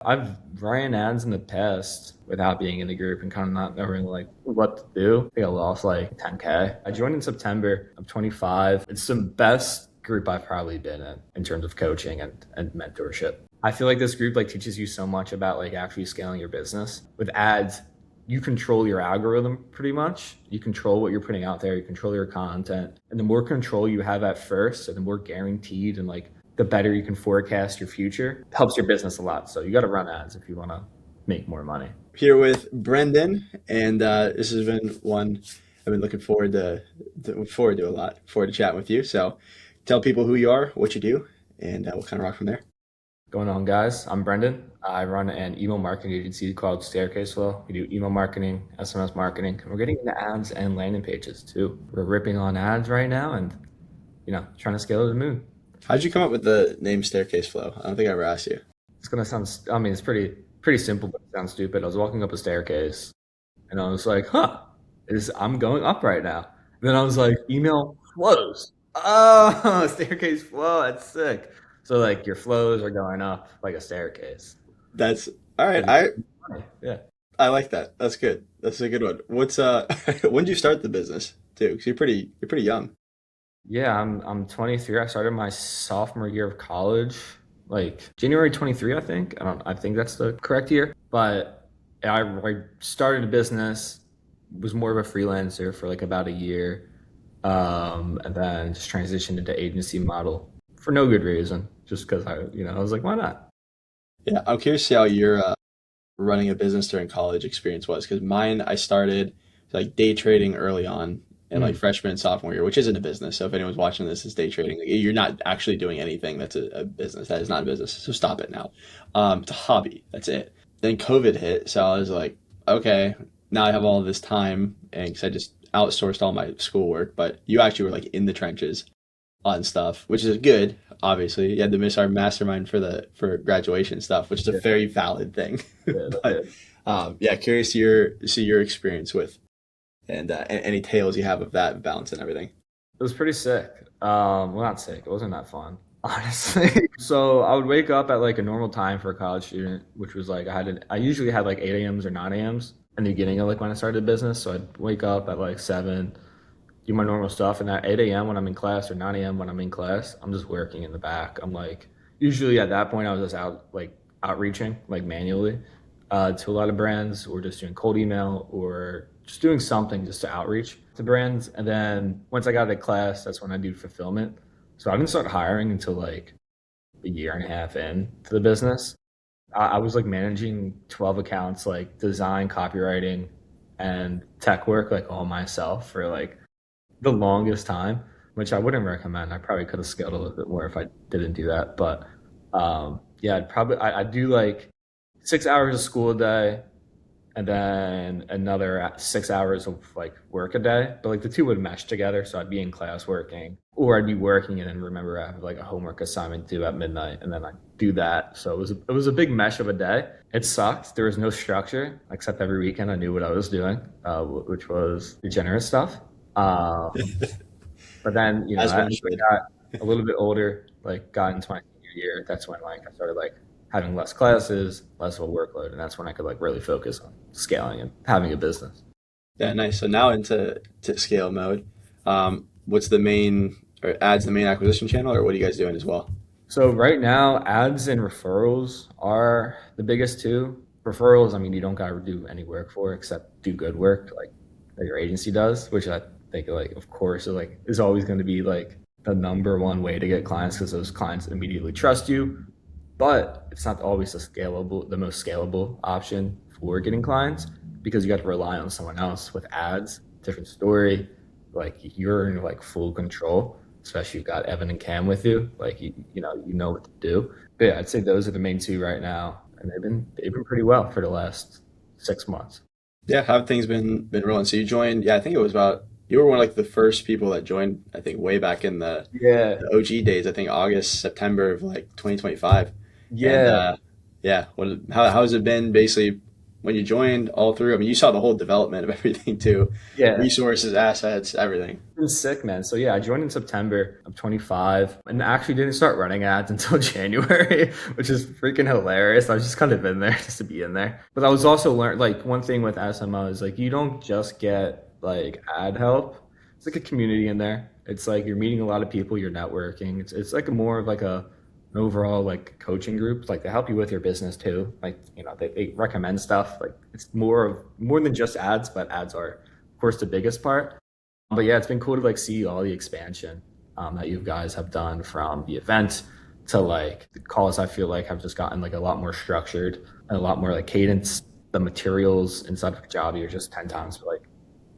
I've ran ads in the past without being in the group and kind of not knowing like what to do. I think I lost like 10K. I joined in September. I'm 25. It's the best group I've probably been in terms of coaching and mentorship. I feel like this group like teaches you so much about like actually scaling your business. With ads, you control your algorithm pretty much. You control what you're putting out there, you control your content. And the more control you have at first, and the more guaranteed and like the better you can forecast your future, it helps your business a lot. So you got to run ads if you want to make more money. Here with Brenden, and this has been one I've been looking forward to a lot. Forward to chatting with you. So, tell people who you are, what you do, and we'll kind of rock from there. Going on, guys? I'm Brenden. I run an email marketing agency called Staircase Flow. We do email marketing, SMS marketing, and we're getting into ads and landing pages too. We're ripping on ads right now and, trying to scale to the moon. How'd you come up with the name Staircase Flow? I don't think I ever asked you. It's gonna sound, I mean, it's pretty simple, but it sounds stupid. I was walking up a staircase and I was like, I'm going up right now. And then I was like, email flows. Oh, staircase flow. That's sick. So like your flows are going up like a staircase. That's all right. Pretty funny. Yeah. I like that. That's good. That's a good one. What's when did you start the business too? Because you're pretty young. Yeah, I'm 23. I started my sophomore year of college, like January 23, I think. I think that's the correct year. But I started a business, was more of a freelancer for like about a year, and then just transitioned into agency model for no good reason, just because I was like, why not? Yeah, I'm curious to see how your running a business during college experience was. Because mine, I started like day trading early on in like Mm, freshman and sophomore year, which isn't a business. So if anyone's watching this is day trading, like, you're not actually doing anything that's a business. That is not a business. So stop it now. It's a hobby. That's it. Then COVID hit, so I was like, okay, now I have all this time, and because I just outsourced all my schoolwork. But you actually were like in the trenches on stuff, which is good. Obviously, you had to miss our mastermind for graduation stuff, which is a yeah, very valid thing. yeah, that's But it. yeah, curious to see your experience with and any tales you have of that balance and everything. It was pretty sick. Well, not sick. It wasn't that fun, honestly. So I would wake up at like a normal time for a college student, which was like I usually had like 8 a.m.s or 9 a.m.s in the beginning of like when I started the business. So I'd wake up at like 7, do my normal stuff, and at 8 a.m. when I'm in class or 9 a.m. when I'm in class, I'm just working in the back. I'm like usually at that point I was just outreaching like manually to a lot of brands, or just doing cold email, or just doing something just to outreach to brands. And then once I got to class, that's when I do fulfillment. So I didn't start hiring until like a year and a half in to the business. I was like managing 12 accounts, like design, copywriting, and tech work, like all myself for like the longest time, which I wouldn't recommend. I probably could have scaled a little bit more if I didn't do that. But yeah, I'd do like 6 hours of school a day, and then another 6 hours of like work a day. But like the two would mesh together. So I'd be in class working, or I'd be working and then remember I have like a homework assignment due at midnight, and then I do that. So it was a big mesh of a day. It sucked. There was no structure except every weekend I knew what I was doing, which was the generous stuff. Um, but then As as one I should. got a little bit older, like got into my senior year, that's when like I started like having less classes, less of a workload, and that's when I could like really focus on scaling and having a business. Yeah, nice. So now into scale mode. What's the main or ads the main acquisition channel, or what are you guys doing as well? So right now, ads and referrals are the biggest two. Referrals, I mean, you don't gotta do any work for except do good work, like that your agency does, which I think like of course is always going to be like the number one way to get clients, because those clients immediately trust you. But it's not always the most scalable option for getting clients, because you got to rely on someone else. With ads, different story. Like you're in like full control, especially you've got Evan and Cam with you. Like you know what to do. But yeah, I'd say those are the main two right now, and they've been pretty well for the last 6 months. Yeah, how have things been rolling? So you joined, yeah, I think it was about you were one of like the first people that joined, I think way back in Yeah, the OG days, I think August, September of like 2025. And yeah. yeah, how has it been basically when you joined all through? I mean, you saw the whole development of everything too, Yeah, resources, assets, everything. been sick, man. So yeah, I joined in September. I'm 25 and actually didn't start running ads until January, which is freaking hilarious. I was just kind of in there just to be in there. But I was also learned like one thing with SMO is like you don't just get like ad help. It's like a community in there. It's like you're meeting a lot of people, you're networking. It's like a more of like an overall like coaching group. Like they help you with your business too. Like, they recommend stuff. Like it's more than just ads, but ads are of course the biggest part. But yeah, it's been cool to like see all the expansion that you guys have done from the event to like the calls. I feel like have just gotten like a lot more structured and a lot more like cadence. The materials inside of Kajabi are just 10 times like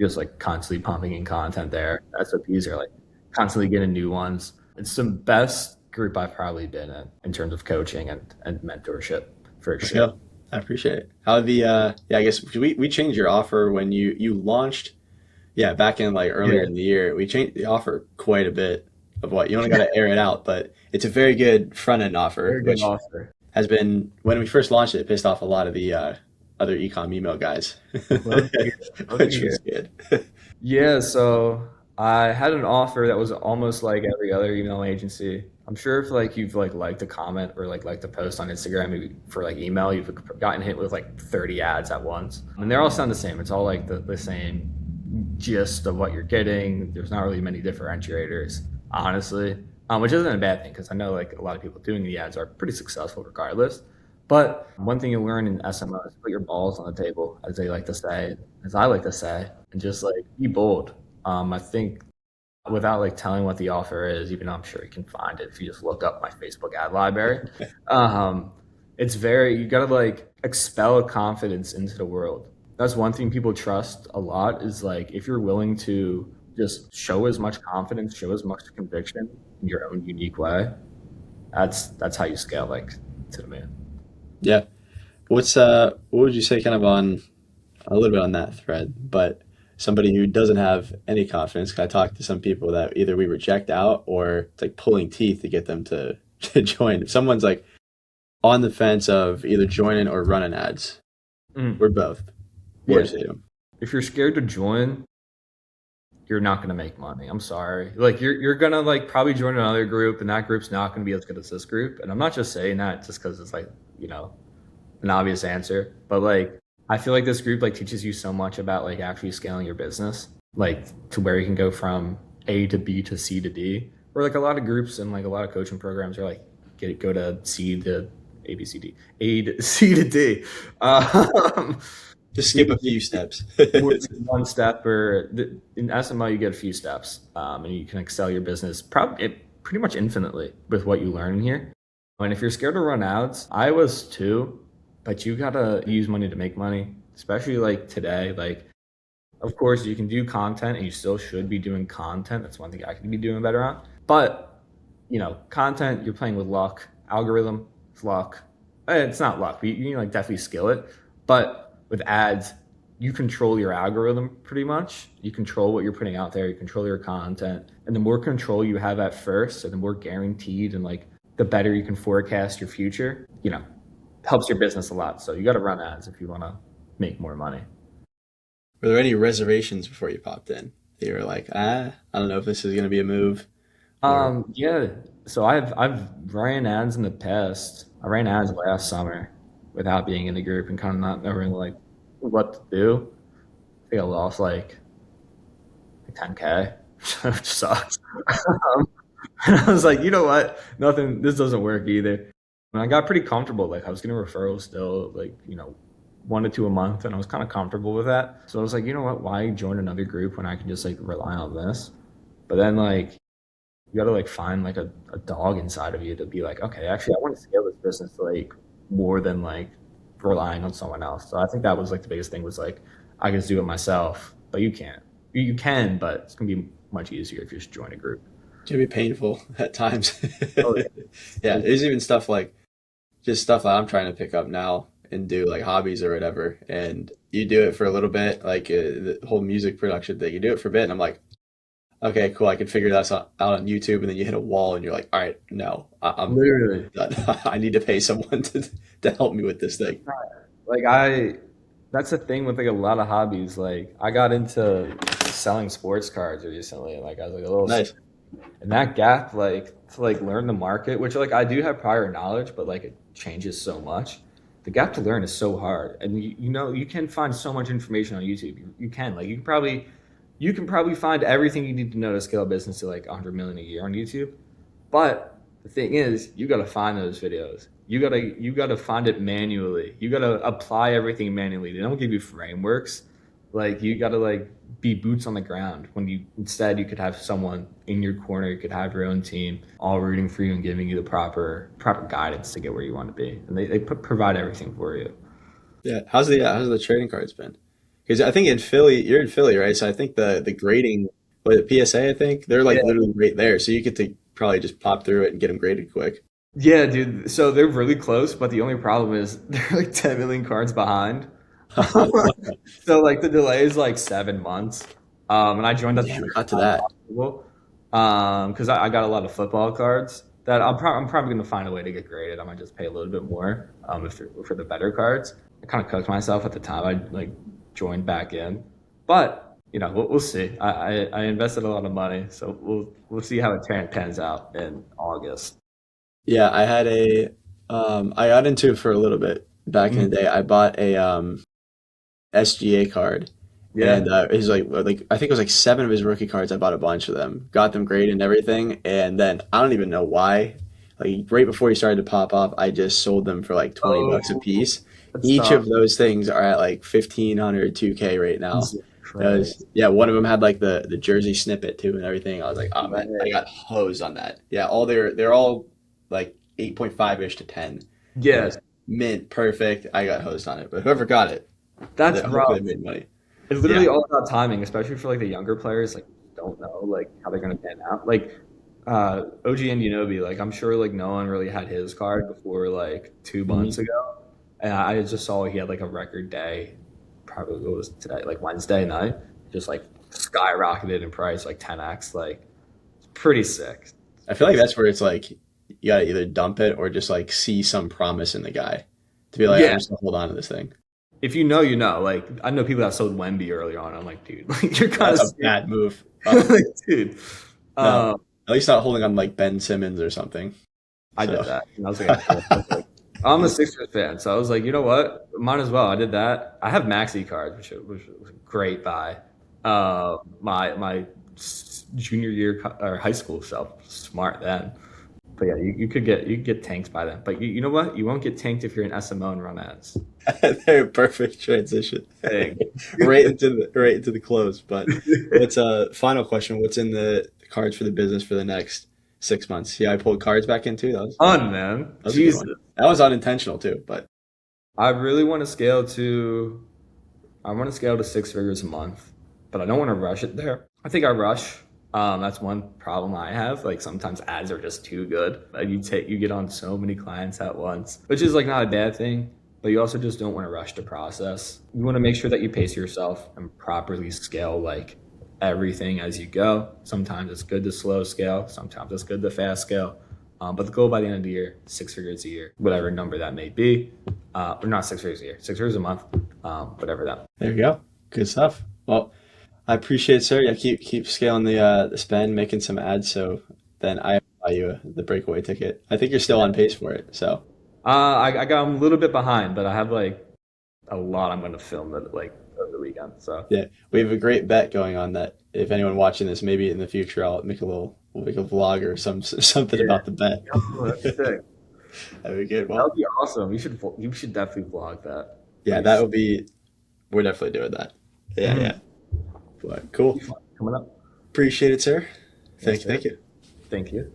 just like constantly pumping in content there. SOPs are like constantly getting new ones. It's the best group I've probably been in terms of coaching and mentorship for Let's sure. go. I appreciate it. How the yeah, I guess we changed your offer when you launched. Yeah, back in like earlier Yeah, in the year, we changed the offer quite a bit of what you only got to air it out, but it's a very good front end offer, very good which offer. has been when we first launched it, it pissed off a lot of the other ecom email guys, Love to hear. Love to which hear. was good. Yeah, so I had an offer that was almost like every other email agency. I'm sure if like you've like liked a comment or like liked a post on Instagram, maybe for like email, you've gotten hit with like 30 ads at once. And they all sound the same. It's all like the same gist of what you're getting. There's not really many differentiators, honestly. Which isn't a bad thing because I know like a lot of people doing the ads are pretty successful regardless. But one thing you learn in SMO is put your balls on the table, as they like to say, as I like to say, and just like be bold. I think without like telling what the offer is, even though I'm sure you can find it if you just look up my Facebook ad library. Um, it's very you gotta like expel confidence into the world. That's one thing people trust a lot is like if you're willing to just show as much confidence, show as much conviction in your own unique way. That's how you scale like to the man. Yeah. What would you say kind of on a little bit on that thread, but somebody who doesn't have any confidence, 'cause I talk to some people that either we reject out or it's like pulling teeth to get them to, to join. If someone's like on the fence of either joining or running ads, Mm. we're both. What Yeah, would you say to them? if you're scared to join, you're not gonna make money. I'm sorry. Like you're gonna like probably join another group, and that group's not gonna be as good as this group. And I'm not just saying that just because it's like you know an obvious answer, but like I feel like this group like teaches you so much about like actually scaling your business, like to where you can go from A to B to C to D. Where like a lot of groups and like a lot of coaching programs are like go to C to A B C D, A to C to D. Um, Just skip a you few steps. more than one step or in SMO you get a few steps and you can excel your business probably pretty much infinitely with what you learn in here. And if you're scared to run ads, I was too, but you gotta use money to make money, especially like today. Like, of course, you can do content and you still should be doing content. That's one thing I could be doing better on. But content, you're playing with luck. Algorithm, it's luck. It's not luck. You can like definitely skill it. But with ads, you control your algorithm pretty much. You control what you're putting out there. You control your content. And the more control you have at first, and the more guaranteed and like the better you can forecast your future, helps your business a lot. So you got to run ads if you want to make more money. Were there any reservations before you popped in? You were like, I don't know if this is going to be a move or Yeah. So I've ran ads in the past. I ran ads last summer without being in the group and kind of not knowing like what to do. I think I lost like 10K, which sucks. And I was like, you know what? Nothing. This doesn't work either. And I got pretty comfortable. Like I was getting referrals still, like 1 to 2 a month, and I was kind of comfortable with that. So I was like, you know what? Why join another group when I can just like rely on this? But then like you got to like find like a dog inside of you to be like, okay, actually, I want to scale this business to like more than like relying on someone else. So I think that was like the biggest thing was like I can just do it myself, but you can't. You can, but it's gonna be much easier if you just join a group. it can be painful at times. Oh Yeah, yeah. there's even stuff like just stuff that I'm trying to pick up now and do like hobbies or whatever. And you do it for a little bit, like the whole music production thing. You do it for a bit, and I'm like, okay, cool. I can figure that out on YouTube. And then you hit a wall, and you're like, all right, no, I'm Literally. done. I need to pay someone to help me with this thing. Like I That's the thing with like a lot of hobbies. Like I got into selling sports cards recently, like I was like a little, Nice. and that gap, like to like learn the market, which like I do have prior knowledge, but like it changes so much. The gap to learn is so hard, and you know you can find so much information on YouTube. You can like you can probably find everything you need to know to scale a business to like 100 million a year on YouTube. But the thing is, you got to find those videos. You gotta find it manually. You gotta apply everything manually. They don't give you frameworks. Like you gotta like be boots on the ground. When you instead you could have someone in your corner. You could have your own team, all rooting for you and giving you the proper guidance to get where you want to be. And provide everything for you. Yeah. How's the trading cards been? Because I think in Philly, you're in Philly, right? So I think the grading, what the PSA, I think they're like Yeah. literally right there. So you get to probably just pop through it and get them graded quick. Yeah, dude. So they're really close, but the only problem is they're like 10 million cards behind. So like the delay is like 7 months. And I joined at the Damn, same it got to time that. possible. Because I got a lot of football cards that I'm probably gonna find a way to get graded. I might just pay a little bit more if for the better cards. I kind of cooked myself at the time. I like joined back in, but you know we'll see. I invested a lot of money, so we'll see how it pans out in August. Yeah, I got into it for a little bit back in Mhm. the day. I bought a SGA card, and Yeah. it was like I think it was like seven of his rookie cards. I bought a bunch of them, got them graded and everything, and then I don't even know why. Like right before he started to pop off, I just sold them for like $20 a Oh, piece. that's Each tough. of those things are at like 1,500, 2K right now. Jesus That was Christ. yeah. One of them had like the jersey snippet too and everything. I was like, oh man, I Right. got hosed on that. Yeah, all they're all like 8.5 ish to 10. It Yeah, was mint perfect. I got hosed on it, but whoever got it, that's hopefully rough. they made money. It's Yeah. literally all about timing, especially for like the younger players. Like, don't know like how they're gonna pan out. Like, OG Anunoby, like I'm sure like no one really had his card before like 2 months Mhm. ago, and I just saw he had like a record day. Probably what was today, like Wednesday night, just like skyrocketed in price, like 10x. Like, it's pretty sick. It's I feel pretty like sick. that's where it's like you gotta either dump it or just like see some promise in the guy to be like, I'm Yeah, just gonna hold on to this thing. if you know, you know. Like I know people that sold Wemby early on. I'm like, dude, like you're kind of That's a bad move. like, dude. No, Um, at least not holding on like Ben Simmons or something. I did So that. And I was like, I was like, I'm a Sixers fan, so I was like, you know what? Might as well. I did that. I have maxi cards, which was a great buy. My junior year or high school self, smart then. But yeah, you could get tanked by them. But you know what? You won't get tanked if you're an SMO and run ads. they're a perfect transition Dang. right into the close. But what's final question? What's in the cards for the business for the next 6 months? Yeah, I pulled cards back in too. Fun, man. That was a good Jesus. one. That was unintentional too, but I really want to scale to I want to scale to 6 figures a month, but I don't want to rush it there. I think I rush. That's one problem I have. Like sometimes ads are just too good. You get on so many clients at once, which is like not a bad thing, but you also just don't want to rush the process. You want to make sure that you pace yourself and properly scale like everything as you go. Sometimes it's good to slow scale. Sometimes it's good to fast scale. But the goal by the end of the year, 6 figures a year, whatever number that may be, or not 6 figures a year, 6 figures a month, whatever that. there you go. Good stuff. Well, I appreciate it, sir. Yeah, keep scaling the spend, making some ads, so then I buy you the breakaway ticket. I think you're still on pace for it. So I got a little bit behind, but I have like a lot I'm going to film that like over the weekend. So yeah, we have a great bet going on that. If anyone watching this, maybe in the future, we'll make a vlog or something yeah, about the bet. oh, that's sick. That'd be good. That Well, would be awesome. You should definitely vlog that. yeah, That'd be that sick. would be. We're definitely doing that. Yeah, Mhm. yeah. But cool. Be fun coming up. Appreciate it, sir. Yes, sir. Thank you. Thank you.